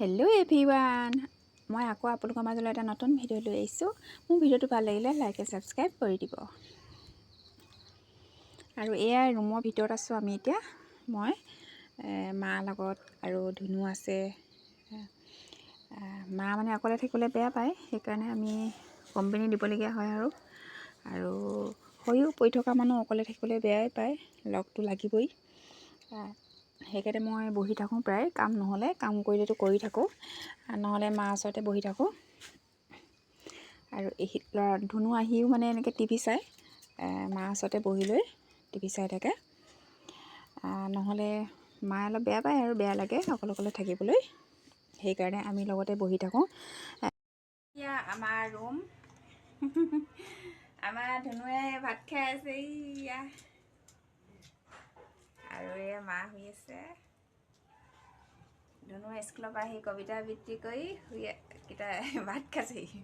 Hello' everyone, মই আকৌ আপোনালোকৰ মাজলৈ এটা নতুন ভিডিঅ' লৈ আহিছোঁ। মোৰ ভিডিঅ'টো ভাল লাগিলে লাইক আৰু ছাবস্ক্ৰাইব কৰি দিব। আৰু এয়া ৰুমৰ ভিতৰত আছোঁ আমি এতিয়া। মই মাৰ লগত আৰু ধুনু আছে। মা মানে অকলে থাকিবলৈ বেয়া পায়, সেইকাৰণে আমি কোম্পানী দিবলগীয়া হয় আৰু হৈও পৰি থকা মানুহ অকলে থাকিবলৈ বেয়াই পায়, লগটো লাগিবই। সেইকাৰণে মই বহি থাকোঁ, প্ৰায় কাম নহ'লে, কাম কৰিলেতো কৰি থাকোঁ, নহ'লে মাৰ ওচৰতে বহি থাকোঁ। আৰু ল'ৰা ধুনু আহিও মানে এনেকৈ টিভি চাই, মাৰ ওচৰতে বহি লৈ টিভি চাই থাকে। নহ'লে মায়ে অলপ বেয়া পায় আৰু বেয়া লাগে অকলে অকলে থাকিবলৈ, সেইকাৰণে আমি লগতে বহি থাকোঁ। এতিয়া আমাৰ ৰুম আমাৰ ধুনুৱে ভাত খাই আছে ইয়া, আৰু এয়া মা শুই আছে। ধুনু স্কুলৰ পৰা আহি কবিতা আবৃত্তি কৰি ভাত খাইছেহি।